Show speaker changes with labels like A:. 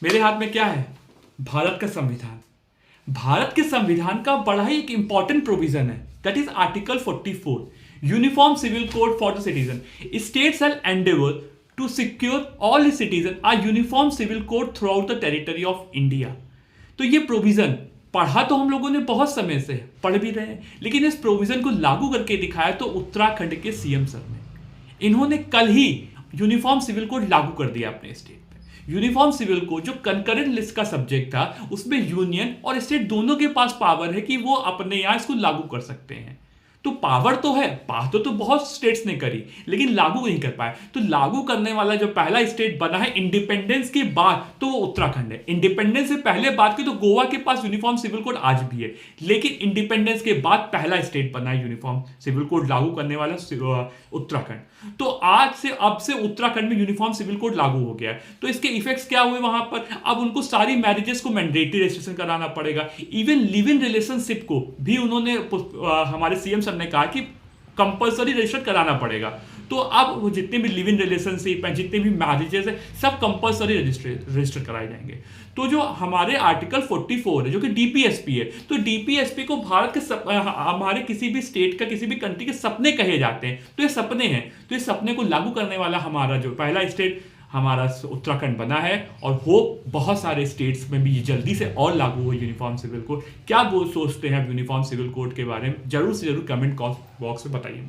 A: मेरे हाथ में क्या है? भारत का संविधान। भारत के संविधान का बड़ा ही एक इंपॉर्टेंट प्रोविजन है, that is article 44, uniform civil code for the citizen. States have endeavour to secure all citizen a uniform civil code throughout the territory of India. तो ये प्रोविजन पढ़ा तो हम लोगों ने बहुत समय से पढ़ भी रहे हैं, लेकिन इस प्रोविजन को लागू करके दिखाया तो उत्तराखंड के सीएम सर ने। इन्होंने कल ही यूनिफॉर्म सिविल कोड लागू कर दिया अपने स्टेट में। यूनिफॉर्म सिविल कोड जो कंकरेंट लिस्ट का सब्जेक्ट था, उसमें यूनियन और स्टेट दोनों के पास पावर है कि वो अपने यहां इसको लागू कर सकते हैं। तो पावर तो है, बात तो बहुत स्टेट्स ने करी, लेकिन लागू नहीं कर पाए। तो लागू करने वाला जो पहला स्टेट बना है इंडिपेंडेंस के बाद, तो वो उत्तराखंड है। इंडिपेंडेंस से पहले बात की तो गोवा के पास यूनिफॉर्म सिविल कोड आज भी है, लेकिन इंडिपेंडेंस के बाद पहला स्टेट बना है यूनिफॉर्म सिविल कोड लागू करने वाला उत्तराखंड। तो आज से अब से उत्तराखंड में यूनिफॉर्म सिविल कोड लागू हो गया है। तो इसके इफेक्ट्स क्या हुए वहां पर? अब उनको सारी मैरिजेस को मैंडेटरी रजिस्ट्रेशन कराना पड़ेगा। इवन लिव इन रिलेशनशिप को भी उन्होंने हमारे सीएम सर ने कहा कि कंपलसरी रजिस्टर कराना पड़ेगा। तो अब वो जितने भी लिव इन रिलेशनशिप हैं, जितने भी मैरिजेस हैं, सब कंपलसरी रजिस्टर कराए जाएंगे। तो जो हमारे आर्टिकल 44 है, जो कि डीपीएसपी है, तो डीपीएसपी को भारत के हमारे किसी भी स्टेट का, किसी भी कंट्री के सपने कहे जाते हैं। तो ये सपने हैं, तो इस सपने को लागू करने वाला हमारा जो पहला स्टेट हमारा उत्तराखंड बना है। और वो बहुत सारे स्टेट्स में भी ये जल्दी से और लागू हो यूनिफॉर्म सिविल कोड। क्या वो सोचते हैं यूनिफॉर्म सिविल कोड के बारे में? जरूर से जरूर कमेंट बॉक्स में बताइए।